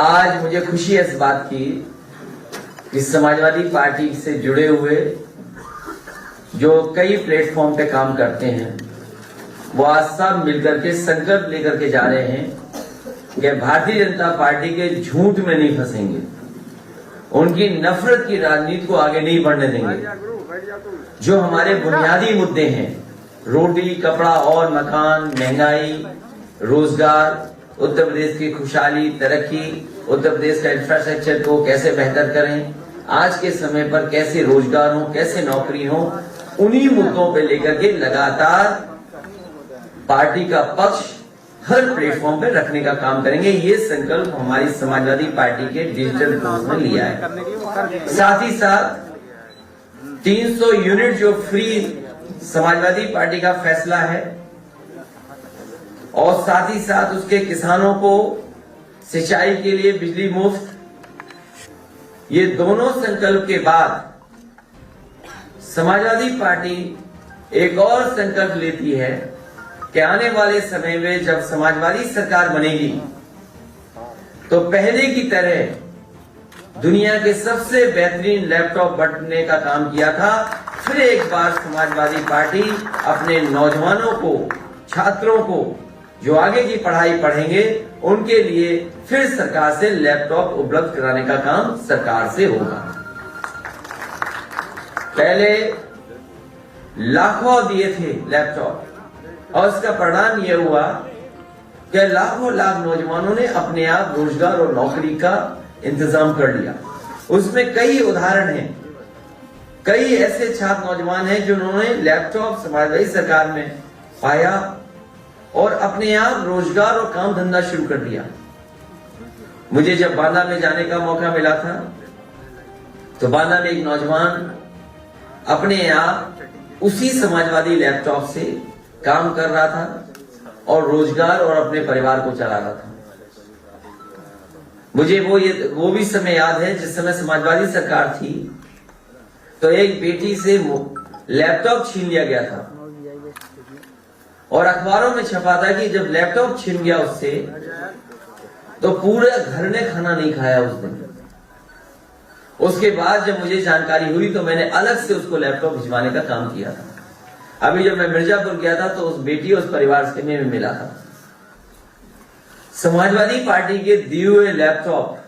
आज मुझे खुशी है इस बात की कि समाजवादी पार्टी से जुड़े हुए जो कई प्लेटफॉर्म पे काम करते हैं वो आज सब मिलकर के संकल्प लेकर के जा रहे हैं कि भारतीय जनता पार्टी के झूठ में नहीं फंसेंगे, उनकी नफरत की राजनीति को आगे नहीं बढ़ने देंगे। जो हमारे बुनियादी मुद्दे हैं, रोटी, कपड़ा और मकान, महंगाई, रोजगार, उत्तर प्रदेश की खुशहाली, तरक्की, उत्तर प्रदेश का इंफ्रास्ट्रक्चर को कैसे बेहतर करें, आज के समय पर कैसे रोजगार हो, कैसे नौकरी हो, उन्हीं मुद्दों पे लेकर के लगातार पार्टी का पक्ष हर प्लेटफॉर्म पे रखने का काम करेंगे। ये संकल्प हमारी समाजवादी पार्टी के डिजिटल कोर्स में लिया है। साथ ही साथ 300 यूनिट जो फ्री समाजवादी पार्टी का फैसला है और साथ ही साथ उसके किसानों को सिंचाई के लिए बिजली मुफ्त, ये दोनों संकल्प के बाद समाजवादी पार्टी एक और संकल्प लेती है कि आने वाले समय में जब समाजवादी सरकार बनेगी तो पहले की तरह दुनिया के सबसे बेहतरीन लैपटॉप बांटने का काम किया था, फिर एक बार समाजवादी पार्टी अपने नौजवानों को, छात्रों को जो आगे की पढ़ाई पढ़ेंगे उनके लिए फिर सरकार से लैपटॉप उपलब्ध कराने का काम सरकार से होगा। पहले लाखों दिए थे लैपटॉप और इसका परिणाम यह हुआ कि लाखों लाख नौजवानों ने अपने आप रोजगार और नौकरी का इंतजाम कर लिया। उसमें कई उदाहरण हैं, कई ऐसे छात्र नौजवान हैं जिन्होंने लैपटॉप समाजवादी सरकार में पाया और अपने आप रोजगार और काम धंधा शुरू कर दिया। मुझे जब बांदा में जाने का मौका मिला था तो बांदा में एक नौजवान अपने आप उसी समाजवादी लैपटॉप से काम कर रहा था और रोजगार और अपने परिवार को चला रहा था। मुझे वो भी समय याद है जिस समय समाजवादी सरकार थी तो एक बेटी से लैपटॉप छीन लिया गया था और अखबारों में छपा था कि जब लैपटॉप छीन गया उससे तो पूरे घर ने खाना नहीं खाया उस दिन। उसके बाद जब मुझे जानकारी हुई तो मैंने अलग से उसको लैपटॉप भिजवाने का काम किया था। अभी जब मैं मिर्जापुर गया था तो उस बेटी और उस परिवार से मैं मिला था। समाजवादी पार्टी के दिए हुए लैपटॉप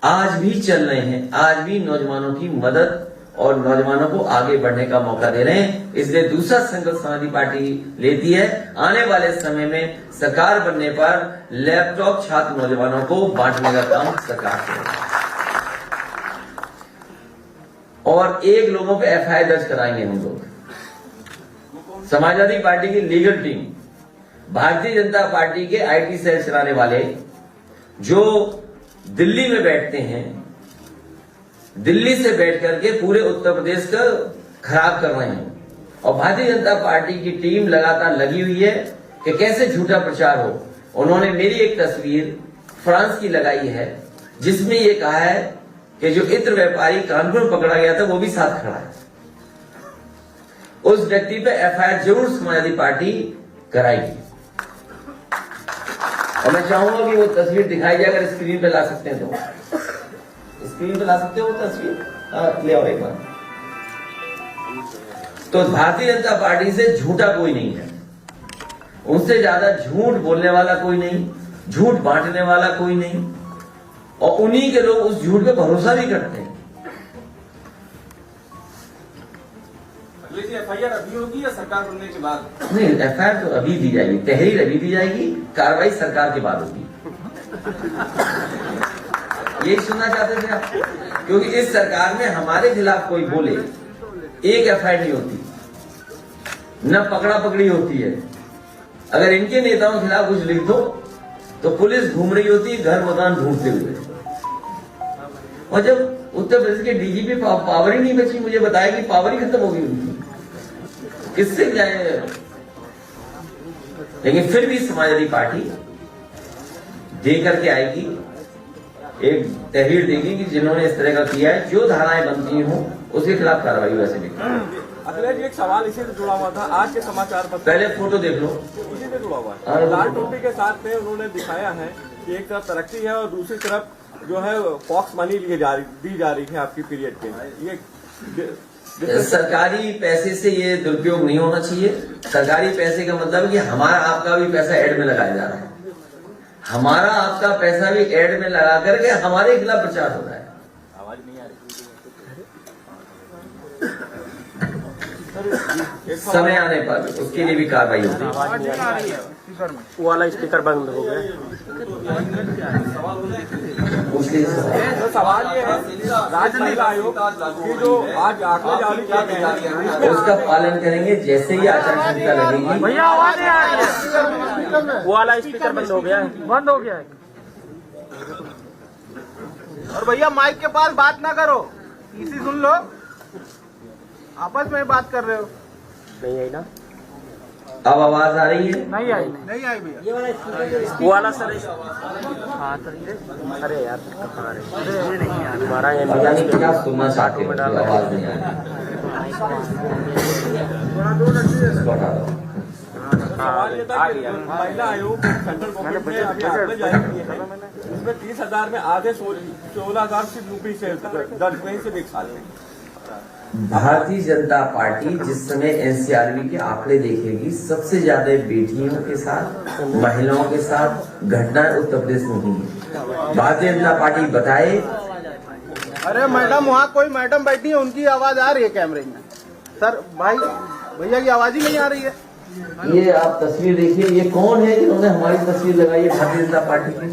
आज भी चल रहे हैं, आज भी नौजवानों की मदद और नौजवानों को आगे बढ़ने का मौका दे रहे हैं। इसलिए दूसरा संकल्प समाजवादी पार्टी लेती है, आने वाले समय में सरकार बनने पर लैपटॉप छात्र नौजवानों को बांटने का काम सरकार करेगी और एक लोगों पे एफआईआर दर्ज कराएंगे हम लोग। समाजवादी पार्टी की legal team, Bharatiya Janata party के आईटी सेल चलाने वाले जो दिल्ली में बैठते हैं, दिल्ली से बैठ करके पूरे उत्तर प्रदेश का खराब कर रहे हैं और भारतीय जनता पार्टी की टीम लगातार लगी हुई है कि कैसे झूठा प्रचार हो। उन्होंने मेरी एक तस्वीर फ्रांस की लगाई है जिसमें ये कहा है कि जो इत्र व्यापारी कानपुर में पकड़ा गया था वो भी साथ खड़ा है। उस व्यक्ति पे एफआईआर जरूर समाजवादी पार्टी कराएगी और मैं चाहूंगा कि वो तस्वीर दिखाई जाए। अगर स्क्रीन पे ला सकते हैं तो स्क्रीन पे ला सकते हो वो तस्वीर, ले आओ एक बार। तो भारतीय जनता पार्टी से झूठा कोई नहीं है, उनसे ज्यादा झूठ बोलने वाला कोई नहीं, झूठ बांटने वाला कोई नहीं और उन्हीं के लोग उस झूठ पे भरोसा भी करते हैं। एफआईआर अभी होगी या सरकार बनने के बाद? नहीं, एफआईआर तो अभी दी जाएगी, तहरीर अभी दी जाएगी, कार्रवाई सरकार के बाद होगी। यही सुनना चाहते थे आप? क्योंकि इस सरकार में हमारे खिलाफ कोई बोले एक एफआईआर नहीं होती, न पकड़ा पकड़ी होती है। अगर इनके नेताओं के खिलाफ कुछ लिख दो तो पुलिस घूम रही होती है घर मकान ढूंढते हुए। और जब उत्तर प्रदेश के डीजीपी पावर ही नहीं बची, मुझे बताया कि पावर ही खत्म हो गई उनकी, किससे जाए। लेकिन फिर भी समाजवादी पार्टी दे करके आएगी, एक तहरीर देगी कि जिन्होंने इस तरह का किया है, जो धाराएं बनती हों उसके खिलाफ कार्रवाई वैसे भी। अखिलेश जी, एक सवाल इसी से जुड़ा हुआ था, आज के समाचार पत्र पहले फोटो देख लो, इसी से जुड़ा हुआ है। लाल टोपी के साथ में उन्होंने दिखाया है कि एक तरफ तरक्की है और दूसरी तरफ जो है पॉक्स मनी दी जा रही है आपकी पीरियड के, ये सरकारी पैसे से ये दुरुपयोग नहीं होना चाहिए। सरकारी पैसे का मतलब है कि हमारा आपका भी पैसा एड में लगाया जा रहा है, हमारा आपका पैसा भी एड में लगा करके हमारे खिलाफ प्रचार हो रहा है। आवाज नहीं आ रही। समय आने पर उसके लिए भी कार्रवाई होगी। वो वाला स्पीकर बंद हो गया। उसके लिए तो सवाल ये है, राज्य महिला आयोग की जो आज आंकड़े जारी किए गए हैं उसका पालन करेंगे। जैसे ही आचार संहिता लगेगी, भैया आवाज नहीं आ रही है, वो वाला स्पीकर बंद हो गया है, बंद हो गया है। और भैया माइक के पास बात ना करो, इसी सुन लो, आपस में बात कर रहे हो। नहीं आई ना, अब आवाज आ रही है? नहीं आई भैया। वो वाला सर। अरे यार कहाँ रहे, हमारा ये पता नहीं क्या सुनना चाहते हो, आवाज नहीं आ रही। इसको हटा दो। सवाल ये था कि महिला आयोग सेंट्रल गवर्नमेंट ने अभी आंकड़े जारी किए हैं, उसमें 30,000 में आधे 16,000 सिर्फ यूपी से दर्ज हुए सिर्फ एक साल में। भारतीय जनता पार्टी जिस समय एनसीआरबी के आंकड़े देखेगी, सबसे ज्यादा बेटियों के साथ, महिलाओं के साथ घटनाएं उत्तर प्रदेश में हुई है। भारतीय जनता पार्टी बताए। अरे मैडम, वहाँ कोई मैडम बैठी है, उनकी आवाज आ रही है कैमरे में। सर भाई, भैया की आवाज ही नहीं आ रही है। ये आप तस्वीर देखिए, ये कौन है जिन्होंने हमारी तस्वीर लगाई है भारतीय जनता पार्टी की?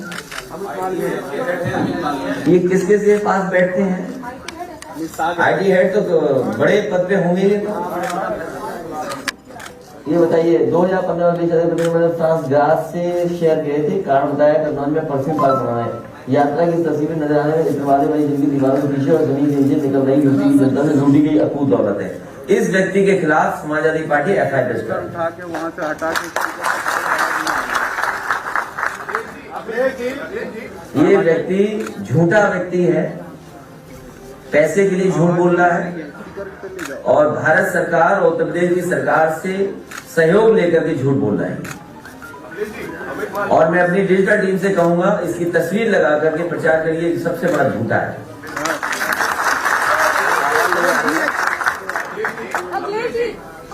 ये किसके से पास बैठते हैं? आईटी हेड तो बड़े पद पे होंगे। ये बताइए, 2015 में फ्रांस ग्रास से शहर गए थे, कारण बताया कन्नौज में परफ्यूम पार्क बनाना है। यात्रा की तस्वीरें नजर आने में इतवादे वाली जिनकी दीवारों के पीछे और जमीन के नीचे निकल रही यूपी की जनता से लूटी गई अकूत दौलत है। इस व्यक्ति के खिलाफ समाजवादी पार्टी एफआईआर दर्ज करेगी। उठा के वहाँ से हटा के ये व्यक्ति झूठा व्यक्ति है, पैसे के लिए झूठ बोल रहा है और भारत सरकार और उत्तर प्रदेश की सरकार से सहयोग लेकर के झूठ बोल रहा है। और मैं अपनी डिजिटल टीम से कहूंगा, इसकी तस्वीर लगा करके प्रचार करिए, सबसे बड़ा झूठा है।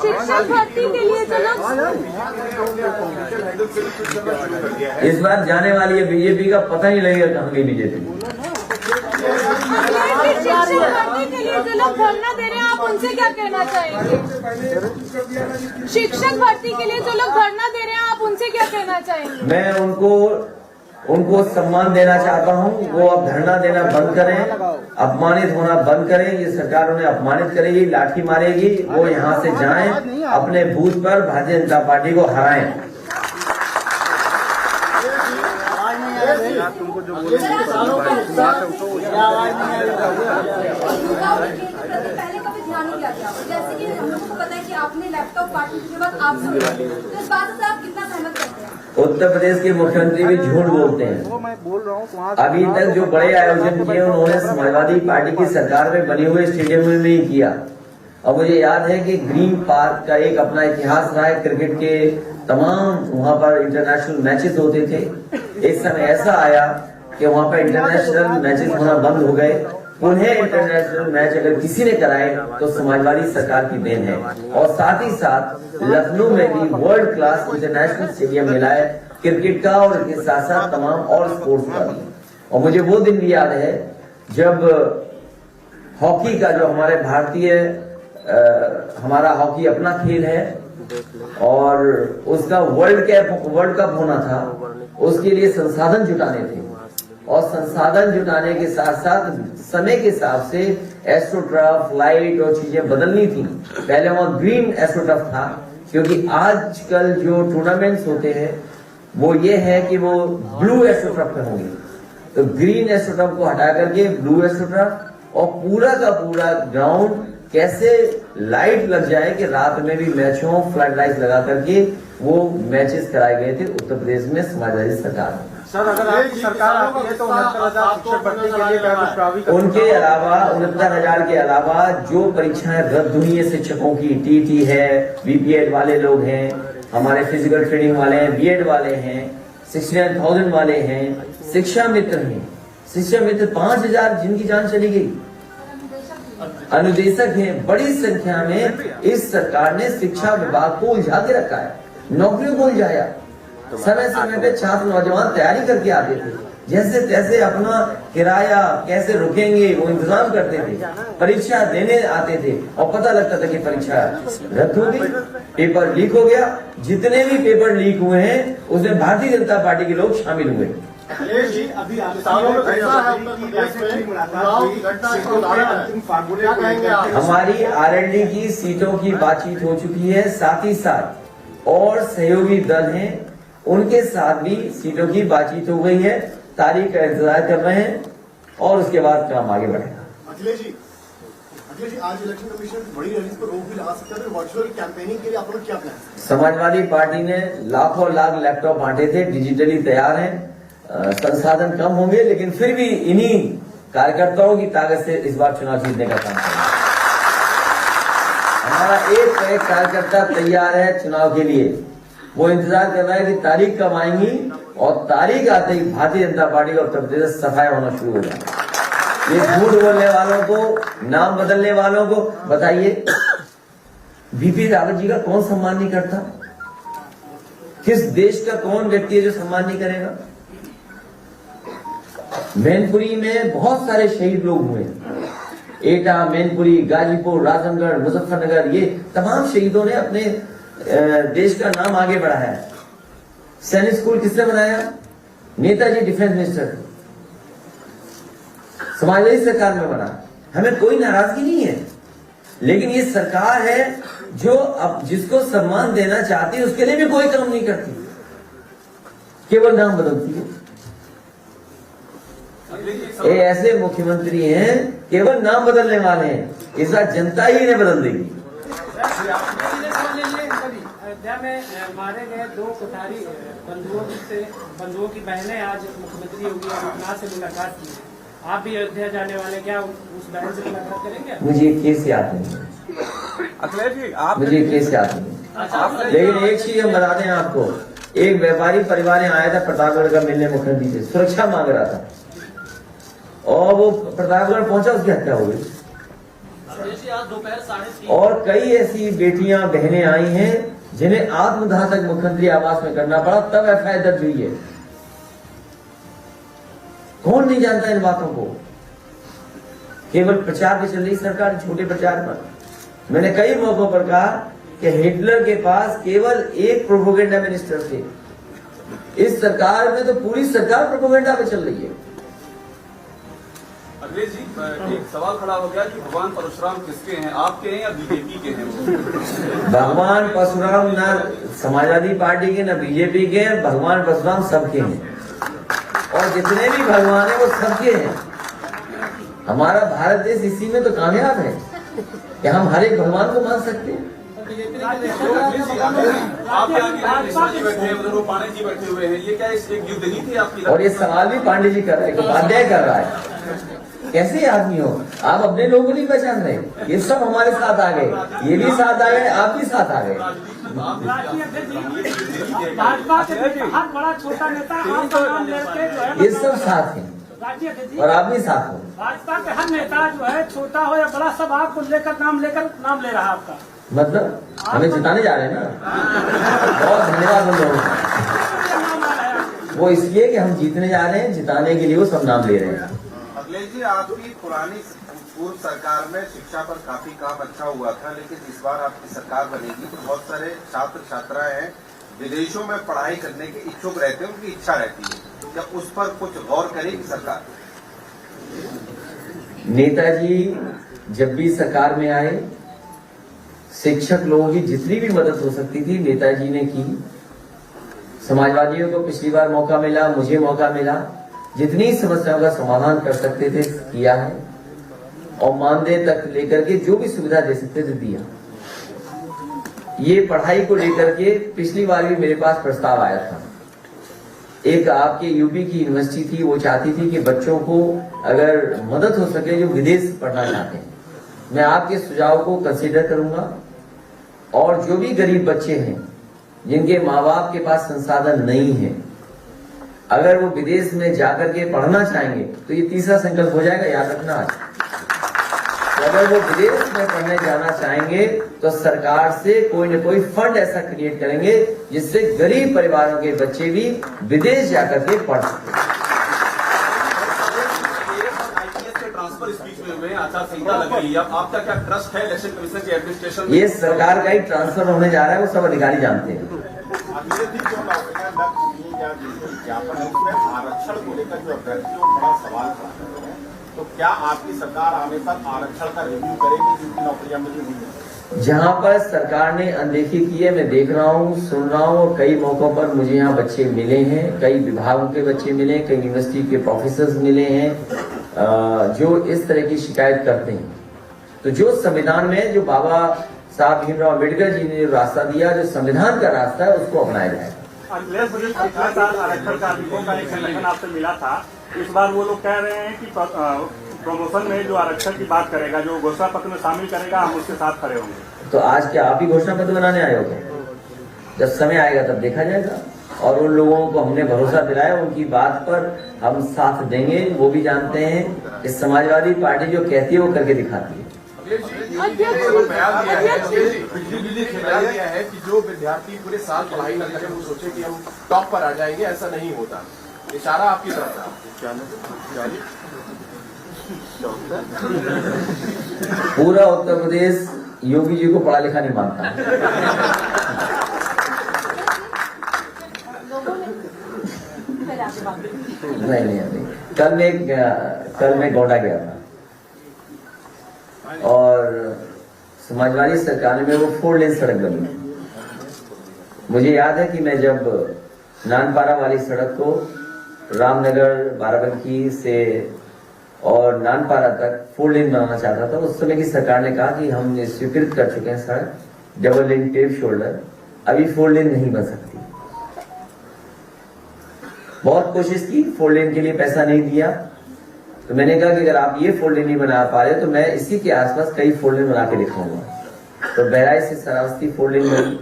शिक्षक भर्ती के लिए चलो, इस बार जाने वाली है बीजेपी का, पता नहीं लगेगा कहाँ गई बीजेपी। शिक्षक भर्ती के लिए जो लोग धरना दे रहे हैं, आप उनसे क्या कहना चाहेंगे? शिक्षक भर्ती के लिए जो लोग धरना दे रहे हैं, आप उनसे क्या कहना चाहेंगे? मैं उनको सम्मान देना चाहता हूं। वो अब धरना देना बंद करें, अपमानित होना बंद करें। ये सरकार उन्हें अपमानित करेगी, लाठी मारेगी। वो यहाँ से जाएं, अपने बूथ पर भारतीय जनता पार्टी को हराएं। तुमको जो पहले कभी ध्यान नहीं दिया गया, जैसे कि हम लोगों को पता है कि आपने लैपटॉप काटने के बाद आप सुन रहे, तो इस बात से आप कितना सहमत करते हैं? उत्तर प्रदेश के मुख्यमंत्री भी झूठ बोलते हैं। वो मैं बोल रहा हूँ, अभी तक जो बड़े आयोजन किए उन्होंने समाजवादी पार्टी की सरकार में बने हुए स्टेडियम में नहीं किया। और मुझे याद है कि ग्रीन पार्क का एक अपना इतिहास रहा है, क्रिकेट के तमाम वहां पर इंटरनेशनल मैचेस होते थे। एक समय ऐसा आया कि वहां पर इंटरनेशनल मैचेस होना बंद हो गए। उन्हें इंटरनेशनल मैच अगर किसी ने कराए तो समाजवादी सरकार की देन है। और साथ ही साथ लखनऊ में भी वर्ल्ड क्लास इंटरनेशनल स्टेडियम मिला है क्रिकेट का, और इसके साथ साथ तमाम और स्पोर्ट्स का भी। और मुझे वो दिन भी याद है जब हॉकी का, जो हमारे भारतीय हमारा हॉकी अपना खेल है और उसका वर्ल्ड कप होना था, उसके लिए संसाधन जुटाने थे। और संसाधन जुटाने के साथ साथ समय के हिसाब से एस्ट्रोटर्फ, लाइट और चीजें बदलनी थी। पहले वहां ग्रीन एस्ट्रोटर्फ था, क्योंकि आजकल जो टूर्नामेंट्स होते हैं वो ये है कि वो ब्लू एस्ट्रोटर्फ पे होंगे। तो ग्रीन एस्ट्रोटर्फ को हटा करके ब्लू एस्ट्रोटर्फ, और पूरा का पूरा ग्राउंड कैसे लाइट लग जाए कि रात में भी मैच हो, फ्लड लाइट लगा करके वो मैचेस कराए गए थे उत्तर प्रदेश में समाजवादी सरकार। सर, अगर आपकी सरकार आती है तो 69,000 शिक्षक भर्ती के लिए क्या कुछ प्रावधान करेंगे? उनके अलावा 69,000 के अलावा जो परीक्षाएं रद्द हुई है शिक्षकों की, टीटी है, बीपीएड वाले लोग हैं, हमारे फिजिकल ट्रेनिंग वाले हैं, बीएड वाले हैं, 69,000 वाले हैं, शिक्षा मित्र हैं, शिक्षा मित्र 5,000 जिनकी जान चली गई, अनुदेशक हैं। बड़ी संख्या में इस सरकार ने शिक्षा विभाग को उलझा के रखा है, नौकरियों को उलझाया। समय समय पे छात्र नौजवान तैयारी करके आते थे, जैसे तैसे अपना किराया कैसे रुकेंगे वो इंतजाम करते थे, परीक्षा देने आते थे और पता लगता था कि परीक्षा रद्द हो गई, पेपर लीक हो गया। जितने भी पेपर लीक हुए हैं उसमें भारतीय जनता पार्टी के लोग शामिल हुए। हमारी आरएलडी की सीटों की बातचीत हो चुकी है, साथ ही साथ और सहयोगी दल हैं उनके साथ भी सीटों की बातचीत हो गई है। तारीख का इंतजार कर रहे हैं और उसके बाद काम आगे बढ़ेगा। अखिलेश जी, आज इलेक्शन कमीशन बड़ी रैली पर रोक भी लगा सकता है, वर्चुअल कैंपेनिंग के लिए आप लोग क्या प्लान? समाजवादी पार्टी ने लाखों लाख लैपटॉप बांटे थे, डिजिटली तैयार हैं। संसाधन कम होंगे लेकिन फिर भी इन्हीं कार्यकर्ताओं की ताकत से इस बार चुनाव जीतने का काम करेंगे। हमारा एक कार्यकर्ता तैयार है चुनाव के लिए, वो इंतजार कर रहा है कि तारीख कब आएंगी और तारीख आते ही भारतीय जनता पार्टी का उत्तर प्रदेश से सफाया होना शुरू हो जाए। ये झूठ बोलने वालों को, नाम बदलने वालों को बताइए, बीपी रावत जी का कौन सम्मान नहीं करता? किस देश का कौन व्यक्ति है जो सम्मान नहीं करेगा? मैनपुरी में बहुत सारे शहीद लोग हुए, एटा, मैनपुरी, गाजीपुर, राजनगढ़, मुजफ्फरनगर, ये तमाम शहीदों ने अपने देश का नाम आगे बढ़ाया। सैनिक स्कूल किसने बनाया? नेताजी डिफेंस मिनिस्टर, समाजवादी सरकार में बना। हमें कोई नाराजगी नहीं है, लेकिन ये सरकार है जो अब जिसको सम्मान देना चाहती है उसके लिए भी कोई काम नहीं करती, केवल नाम बदलती है। ये ऐसे मुख्यमंत्री हैं केवल नाम बदलने वाले हैं, इस बार जनता ही इन्हें बदल देगी। अयोध्या में मारे गए 2 कोठारी बंधुओं की बहनें आज मुख्यमंत्री योगी आदित्यनाथ से मुलाकात की। आप भी अयोध्या जाने वाले, क्या उस बहन से मुलाकात करेंगे? मुझे केस याद नहीं, अखिलेश जी आप मुझे केस याद नहीं, लेकिन एक चीज हम बता दें आपको, एक व्यापारी परिवार यहाँ आया था प्रतापगढ़ का मिलने मुख्यमंत्री से, सुरक्षा मांग रहा था और वो प्रतापगढ़ पहुंचा, उसकी हत्या हो गई। और कई ऐसी बेटियां बहनें आई हैं जिन्हें आत्मदाह तक मुख्यमंत्री आवास में करना पड़ा, तब एफआईआर दर्ज हुई है। कौन नहीं जानता इन बातों को? केवल प्रचार पे चल रही सरकार, छोटे प्रचार पर। मैंने कई मौकों पर कहा कि हिटलर के पास केवल एक प्रोपोगेंडा मिनिस्टर थे, इस सरकार में तो पूरी सरकार प्रोपोगेंडा पे चल रही है। अखिलेश जी, एक सवाल खड़ा हो गया कि भगवान परशुराम किसके हैं, आपके हैं या बीजेपी के हैं? भगवान परशुराम ना समाजवादी पार्टी के, ना बीजेपी के हैं। भगवान परशुराम सबके हैं और जितने भी भगवान हैं वो सबके हैं। हमारा भारत देश इसी में तो कामयाब है कि हम हर एक भगवान को मान सकते हैं। पांडे जी बैठे हुए हैं, ये क्या एक युद्ध नहीं थी आपकी? और ये सवाल भी पांडे जी कर रहे हैं, उपाध्याय कर रहा है। कैसे आदमी हो आप? अपने लोगों को नहीं पहचान रहे? ये सब हमारे साथ आ गए, ये भी साथ आ गए, आप भी साथ आ गए। भाजपा के हर बड़ा छोटा नेता आपका नाम लेके जो है, ये सब साथ हैं और आप भी साथ हो। भाजपा के हर नेता जो है, छोटा हो या बड़ा, सब आपको लेकर नाम नाम ले रहा है आपका। मतलब हमें जिताने जा रहे हैं ना, बहुत धन्यवाद उन लोगों का। वो इसलिए कि हम जीतने जा रहे हैं, जिताने के लिए वो सब नाम ले रहे हैं। अखिलेश जी, आपकी पुरानी पूर्व सरकार में शिक्षा पर काफी काम अच्छा हुआ था, लेकिन इस बार आपकी सरकार बनेगी तो बहुत सारे छात्र छात्राएं हैं विदेशों में पढ़ाई करने के इच्छुक रहते हैं, उनकी इच्छा रहती है, क्या उस पर कुछ गौर करेगी सरकार? नेताजी जब भी सरकार में आए, शिक्षक लोगों की जितनी भी मदद हो सकती थी नेताजी ने की। समाजवादियों को पिछली बार मौका मिला, मुझे मौका मिला, जितनी समस्याओं का समाधान कर सकते थे किया है और मानदेय तक लेकर के जो भी सुविधा दे सकते थे दिया। ये पढ़ाई को लेकर के पिछली बार भी मेरे पास प्रस्ताव आया था। एक आपके यूपी की यूनिवर्सिटी थी, वो चाहती थी कि बच्चों को अगर मदद हो सके जो विदेश पढ़ना चाहते हैं, मैं आपके सुझाव को कंसीडर करूंगा और जो भी गरीब बच्चे हैं जिनके माँ बाप के पास संसाधन नहीं है अगर वो विदेश में जाकर के पढ़ना चाहेंगे तो ये तीसरा संकल्प हो जाएगा, याद रखना आज। तो अगर वो विदेश में पढ़ने जाना चाहेंगे तो सरकार से कोई न कोई फंड ऐसा क्रिएट करेंगे जिससे गरीब परिवारों के बच्चे भी विदेश जाकर के पढ़ सकें। ट्रांसफर स्पीच में हुए आचार संहिता लग रही है, आपका क्या ट्रस्ट है इलेक्शन कमीशन के एडमिनिस्ट्रेशन? ये सरकार का ही ट्रांसफर होने जा रहा है, वो सब अधिकारी जानते हैं। आरक्षण को लेकर जो अभ्यर्थियों बड़ा सवाल खड़ा कर रहे हैं, तो क्या आपकी सरकार हमेशा आरक्षण का रिव्यू करेगी जिनकी नौकरियां मिली हुई है? जहां पर सरकार ने अनदेखी की है, मैं देख रहा हूं, सुन रहा हूं, कई मौकों पर मुझे यहाँ बच्चे मिले हैं, कई विभागों के बच्चे मिले, कई यूनिवर्सिटी के प्रोफेसर मिले हैं जो इस तरह की शिकायत करते हैं। तो जो संविधान में जो बाबा साहब भीमराव अम्बेडकर जी ने जो रास्ता दिया, जो संविधान का रास्ता है, उसको अपनाया जाएगा। अखिलेश, मुझे पिछले साल आरक्षण कार्मिकों का एक संगठन आपसे मिला था, इस बार वो लोग कह रहे हैं कि प्रमोशन में जो आरक्षण की बात करेगा, जो घोषणा पत्र में शामिल करेगा, हम उसके साथ खड़े होंगे। तो आज क्या आप ही घोषणा पत्र बनाने आए हो? जब समय आएगा तब देखा जाएगा। और उन लोगों को हमने भरोसा दिलाया, उनकी बात पर हम साथ देंगे। वो भी जानते हैं कि समाजवादी पार्टी जो कहती है वो करके दिखाती है। बिजली खिला दिया है कि जो विद्यार्थी पूरे साल पढ़ाई न करें वो सोचे कि हम टॉप पर आ जाएंगे, ऐसा नहीं होता। इशारा आपकी तरफ था। पूरा उत्तर प्रदेश योगी जी को पढ़ा लिखा नहीं मानता। नहीं। कल मैं गोंडा गया था और समाजवादी सरकार में वो 4 लेन सड़क बनी। मुझे याद है कि मैं जब नानपारा वाली सड़क को रामनगर बाराबंकी से और नानपारा तक 4 लेन बनाना चाहता था, उस समय की सरकार ने कहा कि हम स्वीकृत कर चुके हैं सड़क, डबल लेन टेप शोल्डर, अभी 4 लेन नहीं बन सकती। बहुत कोशिश की, 4 लेन के लिए पैसा नहीं दिया, तो मैंने कहा कि अगर आप ये 4 लेन नहीं बना पा रहे तो मैं इसी के आसपास कई 4 लेन बना के दिखाऊंगा। तो बहराइच से सरावस्ती 4 लेन बनी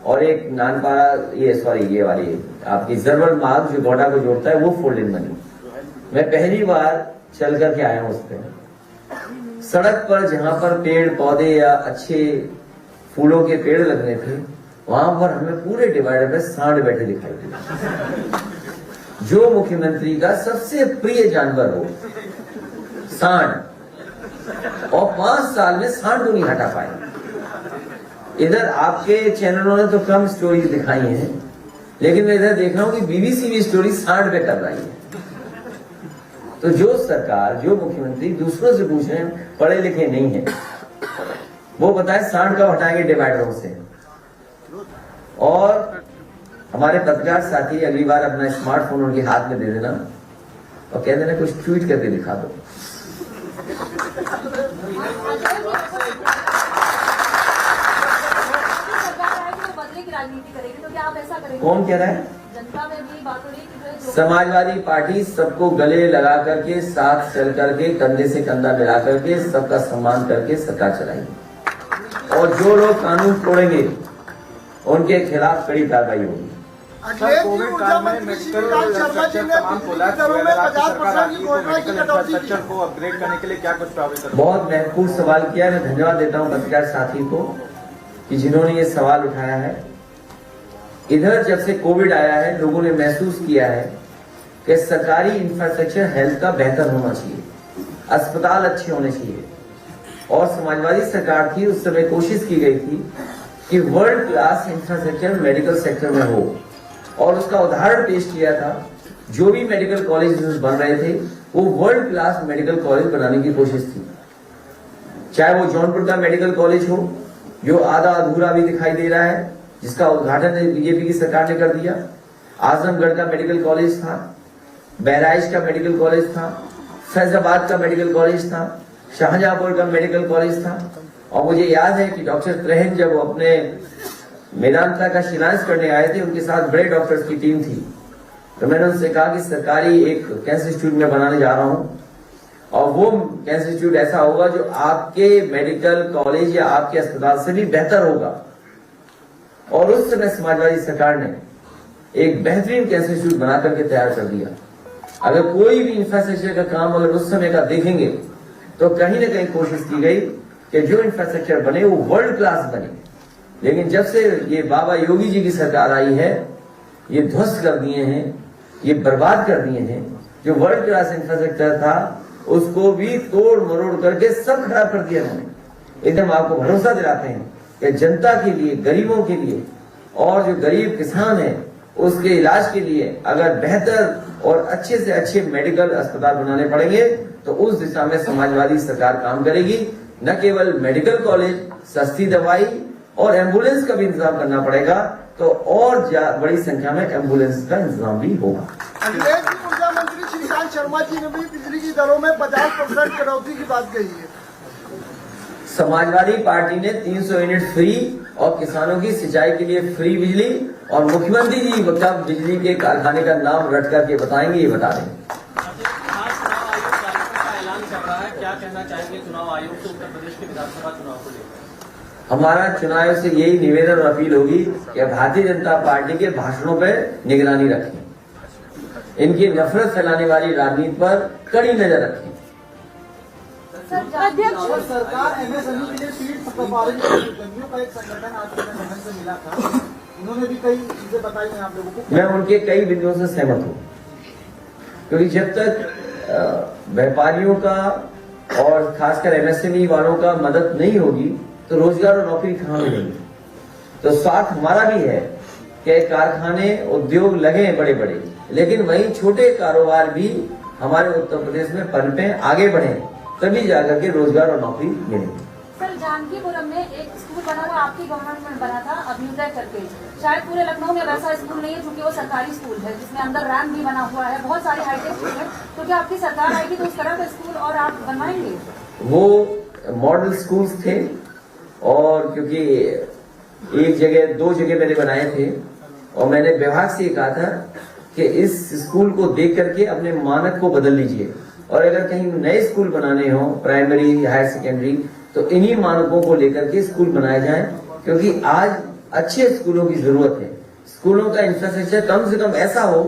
और एक नानपारा ये वाली आपकी जरवल मार्ग जो गोंडा को जोड़ता है वो 4 लेन बनी। मैं पहली बार चल करके आया हूं उस पर। सड़क पर जहां पर पेड़ पौधे या अच्छे फूलों के पेड़ लगने थे, वहां पर हमें पूरे डिवाइडर पे सांड बैठे दिखाई दिए। जो मुख्यमंत्री का सबसे प्रिय जानवर हो, सांड, और 5 साल में सांड को नहीं हटा पाए। इधर आपके चैनलों ने तो कम स्टोरी दिखाई है, लेकिन मैं इधर देख रहा हूं कि बीबीसी भी स्टोरी सांड पे कर रही है। तो जो सरकार, जो मुख्यमंत्री दूसरों से पूछ रहे हैं, पढ़े लिखे नहीं है, वो बताए सांड कब हटाएंगे डिवाइडरों से। और हमारे पत्रकार साथी अगली बार अपना स्मार्टफोन उनके हाथ में दे देना और कह देना कुछ ट्वीट करके दिखा दो। बदले की राजनीति करेगी, तो क्या आप ऐसा करेंगे? कौन कह रहा है? जनता में भी बात हो रही है कि समाजवादी पार्टी सबको गले लगा करके, साथ चल करके, कंधे से कंधा मिला करके, सबका सम्मान करके सरकार चलाएगी। और जो लोग कानून तोड़ेंगे उनके खिलाफ कड़ी कार्रवाई होगी। कोविड काल में मेडिकल इंफ्रास्ट्रक्चर तमाम कोलैप्स हुए, अगर आपकी सरकार आती है तो मेडिकल इंफ्रास्ट्रक्चर को अपग्रेड करने के लिए क्या कुछ प्रावधान? बहुत महत्वपूर्ण सवाल किया। मैं धन्यवाद देता हूं पत्रकार साथी को कि जिन्होंने ये सवाल उठाया है। इधर जब से कोविड आया है, लोगों ने महसूस किया है कि सरकारी इंफ्रास्ट्रक्चर हेल्थ का बेहतर होना चाहिए, अस्पताल अच्छे होने चाहिए। और समाजवादी सरकार थी, उस समय कोशिश की गई थी कि world class infrastructure medical sector में हो, और उसका उदाहरण पेश किया था। जो भी मेडिकल कॉलेज बन रहे थे वो वर्ल्ड क्लास मेडिकल कॉलेज बनाने की कोशिश थी। चाहे वो जौनपुर का मेडिकल कॉलेज हो जो आधा अधूरा भी दिखाई दे रहा है, जिसका उद्घाटन बीजेपी की सरकार ने कर दिया। आजमगढ़ का मेडिकल कॉलेज था, बहराइच का मेडिकल कॉलेज था, फैजाबाद का मेडिकल कॉलेज था, शाहजहांपुर का मेडिकल कॉलेज था। और मुझे याद है कि डॉक्टर त्रेहन जब अपने मेदांता का शिलान्यास करने आए थे, उनके साथ बड़े डॉक्टर्स की टीम थी। तो मैंने उनसे कहा कि सरकारी एक कैंसर इंस्टीट्यूट में बनाने जा रहा हूं, और वो कैंसर इंस्टीट्यूट ऐसा होगा जो आपके मेडिकल कॉलेज या आपके अस्पताल से भी बेहतर होगा। और उस समय समाजवादी सरकार ने एक बेहतरीन कैंसर इंस्टीट्यूट बना करके तैयार कर दिया। अगर कोई भी इंफ्रास्ट्रक्चर का काम अगर उस समय का देखेंगे तो कहीं ना कहीं कोशिश की गई कि जो इंफ्रास्ट्रक्चर बने वो वर्ल्ड क्लास बने, लेकिन जब से ये बाबा योगी जी की सरकार आई है ये ध्वस्त कर दिए हैं, ये बर्बाद कर दिए हैं। जो वर्ल्ड क्लास इंफ्रास्ट्रक्चर था उसको भी तोड़ मरोड़ करके सब खराब कर दिया उन्होंने। एकदम आपको भरोसा दिलाते हैं कि जनता के लिए, गरीबों के लिए और जो गरीब किसान है उसके इलाज के लिए अगर बेहतर और अच्छे से अच्छे मेडिकल अस्पताल बनाने पड़ेंगे तो उस दिशा में समाजवादी सरकार काम करेगी। न केवल मेडिकल कॉलेज, सस्ती दवाई और एम्बुलेंस का भी इंतजाम करना पड़ेगा, तो और बड़ी संख्या में एम्बुलेंस का इंतजाम भी होगा। अखिलेश जी, ऊर्जा मंत्री श्रीकांत शर्मा जी ने भी बिजली की दरों में 50% कटौती की बात कही है। समाजवादी पार्टी ने 300 यूनिट फ्री और किसानों की सिंचाई के लिए फ्री बिजली, और मुख्यमंत्री जी कब बिजली के कारखाने का नाम रट करके बताएंगे ये बता दें। क्या कहना चाहेंगे चुनाव आयोग से उत्तर प्रदेश के विधानसभा चुनाव को लेकर? हमारा चुनाव से यही निवेदन और अपील होगी कि भारतीय जनता पार्टी के भाषणों पर निगरानी रखें, इनकी नफरत फैलाने वाली राजनीति पर कड़ी नजर रखें। अध्यक्ष, सरकार एमएसएमई के लिए सीट जंगियों का एक संगठन आज गठन से मिला था, उन्होंने भी कई चीजें बताई हैं आप लोगों को। मैं उनके कई बिंदुओं से सहमत हूँ, क्योंकि जब तक व्यापारियों का और खासकर एमएसएमई वालों का मदद नहीं होगी तो रोजगार और नौकरी कहाँ मिलेगी। तो स्वार्थ हमारा भी है कि कारखाने उद्योग लगे बड़े बड़े, लेकिन वहीं छोटे कारोबार भी हमारे उत्तर प्रदेश में पनपे, आगे बढ़े, तभी जाकर के रोजगार और नौकरी मिलेगी। सर, जानकीपुरम में एक स्कूल बना हुआ आपकी गवर्नमेंट में बना था अभ्युदय करके, शायद पूरे लखनऊ में वैसा स्कूल नहीं है क्योंकि वो सरकारी स्कूल है जिसमें अंदर रैम्प भी बना हुआ है, बहुत सारे हाईटेक स्कूल है। तो क्या आपकी सरकार आएगी तो उस तरह का स्कूल और आप बनवाएंगे? वो मॉडल स्कूल्स थे, और क्योंकि एक जगह 2 जगह मैंने बनाए थे और मैंने विभाग से कहा था कि इस स्कूल को देख करके अपने मानक को बदल लीजिए, और अगर कहीं नए स्कूल बनाने हो प्राइमरी हायर सेकेंडरी तो इन्हीं मानकों को लेकर के स्कूल बनाए जाएं, क्योंकि आज अच्छे स्कूलों की जरूरत है। स्कूलों का इंफ्रास्ट्रक्चर कम से कम ऐसा हो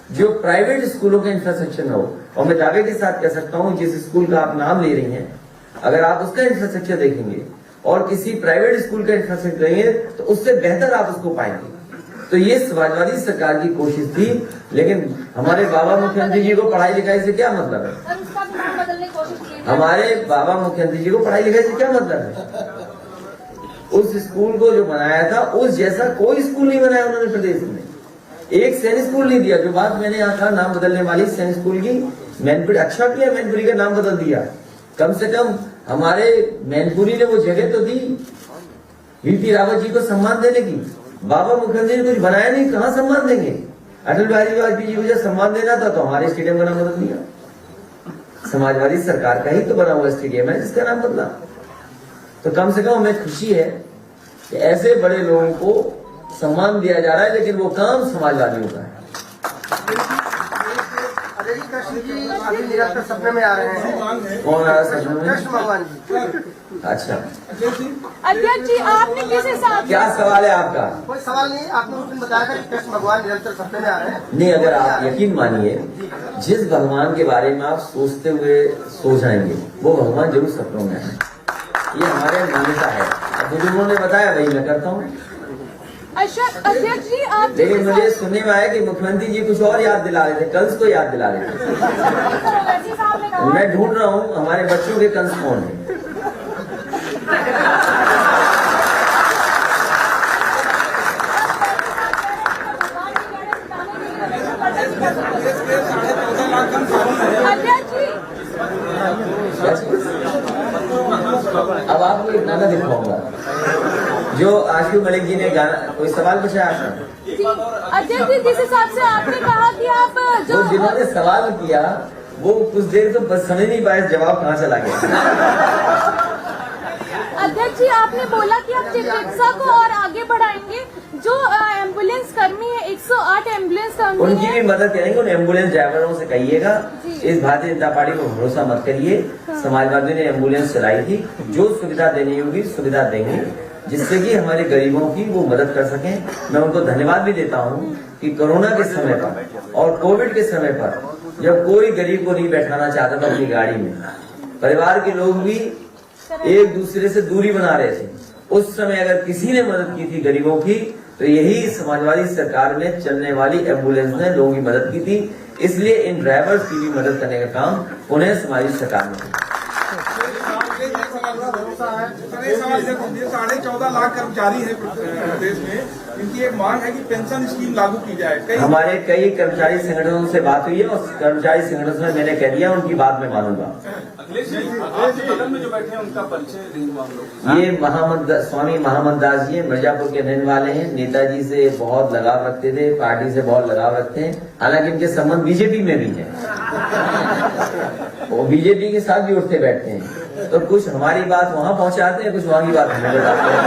जो प्राइवेट स्कूलों का इंफ्रास्ट्रक्चर न हो। और मैं दावे के साथ कह सकता हूं जिस स्कूल का आप नाम ले रही हैं, अगर आप उसका इंफ्रास्ट्रक्चर देखेंगे और किसी प्राइवेट स्कूल का इंफ्रास्ट्रक्चर देंगे तो उससे बेहतर आप उसको पाएंगे। तो ये समाजवादी सरकार की कोशिश थी, लेकिन हमारे बाबा मुख्यमंत्री जी को पढ़ाई लिखाई से क्या मतलब है? हमारे बाबा मुख्यमंत्री जी को पढ़ाई लिखाई से क्या मतलब है? उस स्कूल को जो बनाया था उस जैसा कोई स्कूल नहीं बनाया उन्होंने प्रदेश में। एक सैनिक स्कूल नहीं दिया। जो बात मैंने यहाँ कहा नाम बदलने वाली सैनिक स्कूल की, मैनपुरी अच्छा किया, मैनपुरी का नाम बदल दिया। कम से कम हमारे मैनपुरी ने वो जगह तो दी वीपी रावत जी को सम्मान देने की। बाबा मुखर्जी ने कुछ बनाया नहीं, कहाँ सम्मान देंगे? अटल बिहारी वाजपेयी जी को जब सम्मान देना था तो हमारे स्टेडियम का नाम बदल दिया। समाजवादी सरकार का ही तो बना हुआ स्टेडियम है जिसका नाम बदला। तो कम से कम हमें खुशी है कि ऐसे बड़े लोगों को सम्मान दिया जा रहा है, लेकिन वो काम समाजवादियों का है। कृष्ण जी अभी निरंतर सपने में आ रहे हैं। कौन आ रहा है सपने में? कृष्ण भगवान जी। अच्छा, अध्यक्ष जी आपने किस हिसाब क्या सवाल है आपका? कोई सवाल नहीं, आपने उस दिन बताया था कि कृष्ण भगवान निरंतर सपने में आ रहे हैं। नहीं, अगर आप यकीन मानिए जिस भगवान के बारे में आप सोचते हुए सो जाएंगे वो भगवान जरूर सपनों में है। ये हमारे मान्यता है, बुजुर्गों ने बताया वही मैं करता हूँ। अध्यक्ष जी आप लेकिन मुझे सुनने में आया कि मुख्यमंत्री जी कुछ और याद दिला रहे थे, कंस को याद दिला रहे थे। मैं ढूंढ रहा हूँ हमारे बच्चों के कंस कौन है। अब आपको इतना ना दिखाऊंगा जो आशु मलिक जी ने गाना। कोई सवाल पूछा आपने? अध्यक्ष जी जिस हिसाब से आपने कहा कि आप जो जिन्होंने सवाल किया वो कुछ देर तो बस समझ नहीं पाए जवाब कहाँ चला गया। अध्यक्ष जी आपने बोला कि आप चिकित्सक को और आगे बढ़ाएंगे। जो एम्बुलेंस कर्मी है 108 एम्बुलेंस कर्मी उनकी भी मदद करेंगे। उन एम्बुलेंस ड्राइवरों से कहिएगा इस भारतीय जनता पार्टी को भरोसा मत करिए। समाजवादी ने एम्बुलेंस चलाई थी, जो सुविधा देनी होगी सुविधा देंगे जिससे कि हमारे गरीबों की वो मदद कर सकें। मैं उनको धन्यवाद भी देता हूँ कि कोरोना के समय पर और कोविड के समय पर जब कोई गरीब को नहीं बैठाना चाहता था अपनी गाड़ी में, परिवार के लोग भी एक दूसरे से दूरी बना रहे थे, उस समय अगर किसी ने मदद की थी गरीबों की तो यही समाजवादी सरकार में चलने वाली एम्बुलेंस ने लोगों की मदद की थी। इसलिए इन ड्राइवर्स की भी मदद करने का काम उन्हें समाजवादी सरकार ने किया। 14.5 लाख कर्मचारी है प्रदेश में, इनकी एक मांग है कि पेंशन स्कीम लागू की जाए। हमारे कई कर्मचारी संगठनों से बात हुई है और कर्मचारी संगठनों में मैंने कह दिया उनकी बात मैं मानूंगा। अखिलेश जी, आपके बगल में जो बैठे हैं उनका परिचय नहीं हुआ हम लोग। ये स्वामी महामंत दास जी मिर्जापुर के रहने वाले हैं, नेताजी से बहुत लगाव रखते थे, पार्टी से बहुत लगाव रखते हैं, हालांकि इनके संबंध बीजेपी में भी है, वो बीजेपी के साथ भी उठते बैठते हैं, तो कुछ हमारी बात वहां पहुंचाते हैं, कुछ वहां की बात हमें बताते हैं।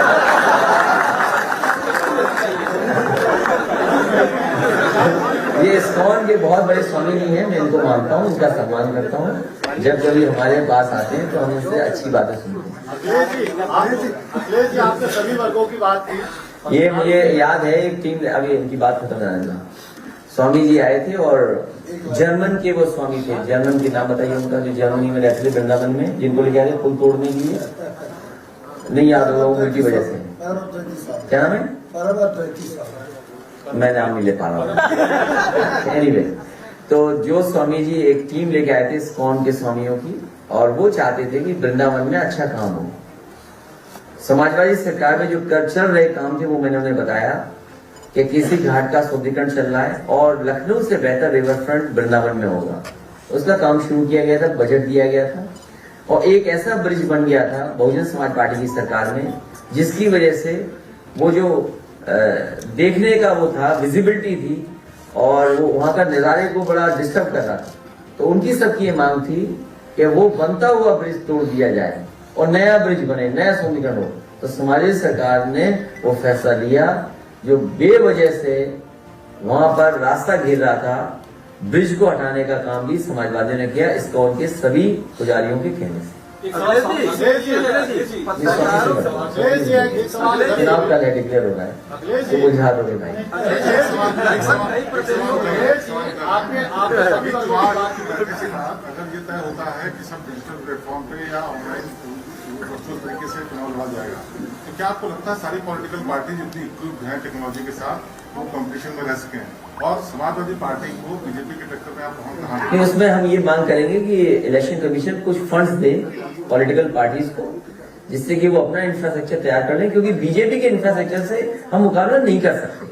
ये इस्कॉन के बहुत बड़े स्वामी नहीं है, मैं इनको मानता हूँ, उनका सम्मान करता हूँ। जब कभी हमारे पास आते हैं तो हम उनसे अच्छी बातें सुनते हैं। अखिलेश जी, आपने सभी वर्गों की बात की। ये मुझे याद है एक टीम, अभी इनकी बात खत्म करना, स्वामी जी आए थे और जर्मन के वो स्वामी थे, जर्मन के नाम बताइए उनका, जो जर्मनी में रहते थे वृंदावन में, जिनको लेके आए थे पुल तोड़ने के लिए, नहीं याद होगा उनकी वजह से, क्या नाम है, मैं नाम नहीं ले पा रहा हूँ। एनीवे, तो जो स्वामी जी एक टीम लेके आए थे इस्कॉन के स्वामियों की, और वो चाहते थे कि वृंदावन में अच्छा काम हो। समाजवादी सरकार में जो चल रहे काम थे वो मैंने उन्हें बताया कि किसी घाट का शुद्धिकरण चल रहा है और लखनऊ से बेहतर रिवर फ्रंट वृंदावन में होगा। उसका काम शुरू किया गया था, बजट दिया गया था और एक ऐसा ब्रिज बन गया था बहुजन समाज पार्टी की सरकार में, जिसकी वजह से वो जो देखने का वो था, विजिबिलिटी थी, और वो वहां का नजारे को बड़ा डिस्टर्ब कर रहा था। तो उनकी सबकी ये मांग थी कि वो बनता हुआ ब्रिज तोड़ दिया जाए और नया ब्रिज बने, नया सौंदर्यीकरण हो। तो समाजवादी सरकार ने वो फैसला लिया, जो बेवजह से वहां पर रास्ता घेर रहा था, ब्रिज को हटाने का काम भी समाजवादियों ने किया, इसको उनके सभी पुजारियों के कहने से। चुनाव का डिक्लेयर हो रहा है, तो बुझा दोगे भाई। अगर ये तय होता है कि सब डिजिटल प्लेटफॉर्म पे या ऑनलाइन वर्चुअल तरीके से चुनाव लड़ा जाएगा, तो क्या आपको लगता है सारी पॉलिटिकल पार्टी जितनी इक्विप्ड है टेक्नोलॉजी के साथ, वो कंपटीशन में रह सके और समाजवादी पार्टी को बीजेपी की टक्कर में आप कहाँ? उसमें हम ये मांग करेंगे कि इलेक्शन कमीशन कुछ फंड्स दे पॉलिटिकल पार्टीज को, जिससे कि वो अपना इंफ्रास्ट्रक्चर तैयार कर लें, क्योंकि बीजेपी के इंफ्रास्ट्रक्चर से हम मुकाबला नहीं कर सकते।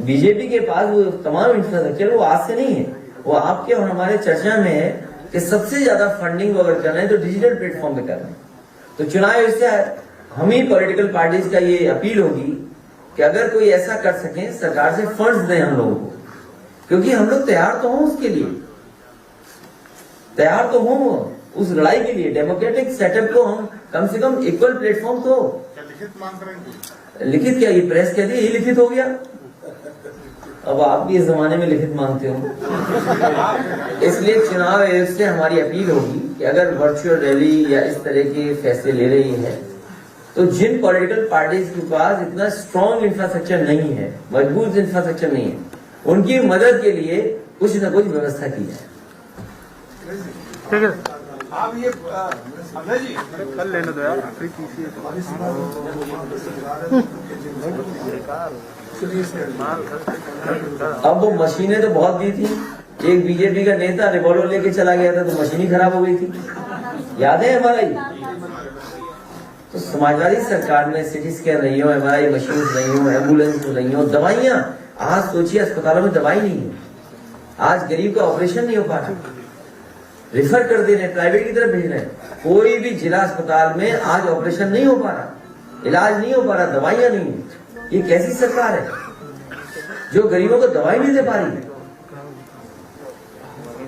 बीजेपी के पास वो तमाम इंफ्रास्ट्रक्चर वो आज से नहीं है, वो आपके और हमारे चर्चा में है कि सबसे ज्यादा फंडिंग अगर करना है तो डिजिटल प्लेटफॉर्म पे करना है। तो चुनाव इससे हम ही पॉलिटिकल पार्टीज का ये अपील होगी कि अगर कोई ऐसा कर सके, सरकार से फंड्स दें हम लोगों को, क्योंकि हम लोग तैयार तो हों उसके लिए, तैयार तो हों उस लड़ाई के लिए। डेमोक्रेटिक सेटअप को हम कम से कम इक्वल प्लेटफॉर्म तो लिखित मांग करेंगे। लिखित क्या, ये प्रेस कहती है ये लिखित हो गया, अब आप भी इस जमाने में लिखित मांगते हो। इसलिए चुनाव आयोग से हमारी अपील होगी कि अगर वर्चुअल रैली या इस तरह के फैसले ले रही है, तो जिन पॉलिटिकल पार्टीज के पास इतना स्ट्रॉन्ग इंफ्रास्ट्रक्चर नहीं है, मजबूत इंफ्रास्ट्रक्चर नहीं है, उनकी मदद के लिए कुछ न कुछ व्यवस्था की जाए। ठीक है, आप ये अभय जी कल लेने दो यार, अब वो मशीनें तो बहुत दी थी, एक बीजेपी का नेता रिवॉल्वर लेके चला गया था तो मशीन ही खराब हो गई थी, याद है हमारा ही। तो समाजवादी सरकार में सिटी स्कैन नहीं हो, एमआरआई मशीन नहीं हो, एम्बुलेंस नहीं हो, दवाइयां, आज सोचिए अस्पतालों में दवाई नहीं है, आज गरीब का ऑपरेशन नहीं हो पा रहा, रिफर कर दे रहे, प्राइवेट की तरफ भेज रहे हैं, कोई भी जिला अस्पताल में आज ऑपरेशन नहीं हो पा रहा, इलाज नहीं हो पा रहा, दवाइयां नहीं है। ये कैसी सरकार है जो गरीबों को दवाई नहीं दे पा रही है?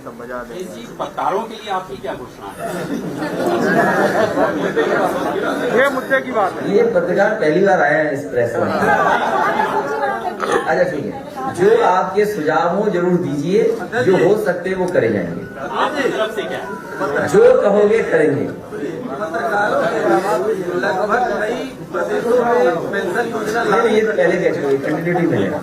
पत्रकारों के लिए आपकी क्या घोषणा है? ये मुद्दे की बात है। ये पत्रकार पहली बार आया है इस प्रेस में। अच्छा ठीक है, जो आपके सुझाव हो जरूर दीजिए, जो हो सकते वो करे जाएंगे, आपकी तरफ से क्या जो कहोगे करेंगे। लगभग कई प्रदेशों में पेंशन योजना ये पहले कह चुके, कंटिन्यूटी मिलेगा।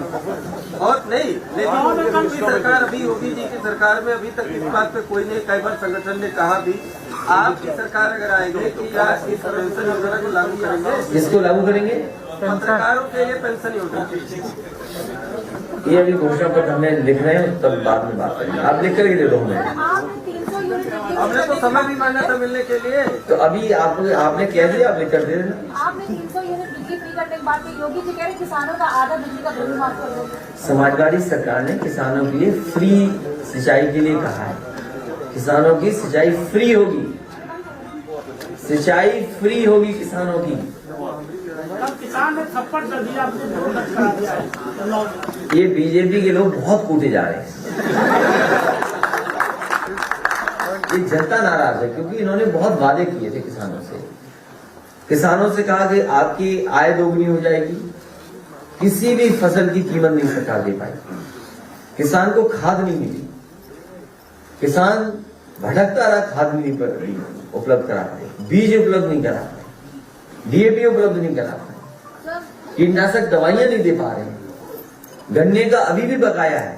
बहुत नहीं, लेकिन उनकी सरकार अभी योगी जी की सरकार में अभी तक इस बात पे कोई नहीं, कई बार संगठन ने कहा भी आपकी सरकार अगर आएगी कि या इस पेंशन योजना को लागू करेंगे। इसको लागू करेंगे पत्रकारों के लिए पेंशन योजना। ये अभी घोषणा पत्र हमें लिख रहे हैं, तब बाद में बात करेंगे। आप लिख करके दे दो हमें। आपने 300 यूनिट हमने तो समय भी मांगा था मिलने के लिए। तो अभी आपने कह दिया, आप लिख कर दे देना। आपने 300 यूनिट बिजली फ्री करने के बाद योगी जी कह रहे किसानों का आधा बिजली का बिल माफ कर दो। समाजवादी सरकार ने किसानों के लिए फ्री सिंचाई के लिए कहा है। किसानों की सिंचाई फ्री होगी, सिंचाई फ्री होगी किसानों की। किसान ने थप्पड़ कर दिया, आपको बहुत करा दिया है। ये बीजेपी के लोग बहुत कूटे जा रहे हैं। ये जनता नाराज है क्योंकि इन्होंने बहुत वादे किए थे किसानों से। किसानों से कहा कि आपकी आय दोगुनी हो जाएगी, किसी भी फसल की कीमत नहीं सरकार दे पाई, किसान को खाद नहीं मिली, किसान भटकता रहा, खाद नहीं उपलब्ध करा पाए, बीज उपलब्ध नहीं करा पाए, डीएपी उपलब्ध नहीं करा पाए, कीटनाशक दवाइयां नहीं दे पा रहे, गन्ने का अभी भी बकाया है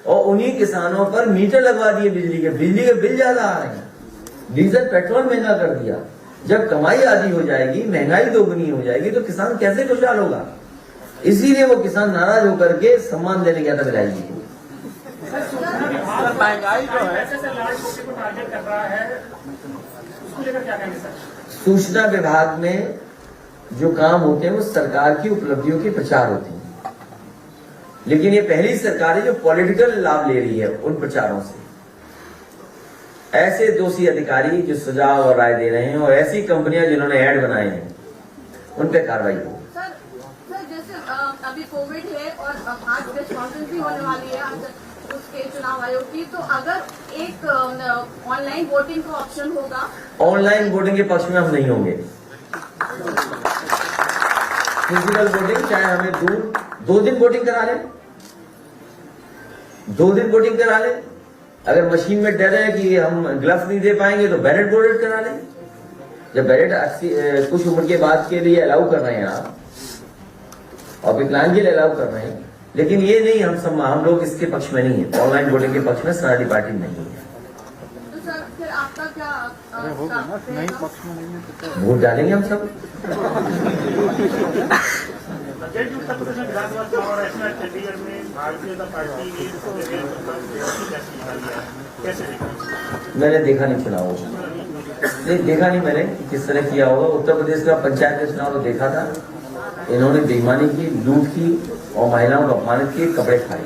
और उन्हीं किसानों पर मीटर लगवा दिए बिजली के बिल ज्यादा आ रहे हैं, डीजल पेट्रोल महंगा कर दिया। जब कमाई आधी हो जाएगी, महंगाई दोगुनी हो जाएगी तो किसान कैसे खुशहाल होगा? इसीलिए वो किसान नाराज होकर के सम्मान देने गया था भिलाई जी को। महंगाई जो है टारगेट कर रहा है, उसको लेकर क्या कहेंगे सर? सूचना विभाग में जो काम होते हैं वो सरकार की उपलब्धियों के प्रचार होते हैं, लेकिन ये पहली सरकार है जो पॉलिटिकल लाभ ले रही है उन प्रचारों से। ऐसे दोषी अधिकारी जो सुझाव और राय दे रहे हैं और ऐसी कंपनियां जिन्होंने ऐड बनाए हैं उन पर कार्रवाई हो। सर जैसे अभी कोविड है और आज प्रेस कॉन्फ्रेंस भी होने वाली है उसके चुनाव आयोग की, तो अगर एक ऑनलाइन वोटिंग का ऑप्शन होगा। ऑनलाइन वोटिंग के पक्ष में हम नहीं होंगे। फिजिकल वोटिंग चाहे हमें दूर 2 दिन वोटिंग करा लें, 2 दिन वोटिंग करा लें। अगर मशीन में डर है कि हम ग्लव्स नहीं दे पाएंगे तो बैलेट वोट करा लें। जब बैलेट कुछ उम्र के बाद के लिए अलाउ कर रहे हैं आप और विकलांग के लिए अलाउ कर रहे हैं, लेकिन ये नहीं हम लोग इसके पक्ष में नहीं है, ऑनलाइन वोटिंग के पक्ष में समाजवादी पार्टी नहीं है। तो सर फिर आपका क्या नहीं पक्ष में नहीं है, वोट डालेंगे हम सब। उत्तर प्रदेश में विधानसभा चुनाव और ऐसा चंडीगढ़ में भारतीय जनता पार्टी कैसे देखा? मैंने देखा नहीं चुनाव, नहीं देखा नहीं मैंने किस तरह किया होगा। उत्तर प्रदेश का पंचायत का चुनाव तो देखा था, इन्होंने बेईमानी की, लूट की और महिलाओं को अपमानित किए, कपड़े खाए।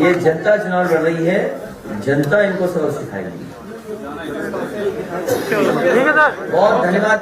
ये जनता चुनाव लड़ रही है, जनता इनको सबक सिखाएगी। बहुत धन्यवाद।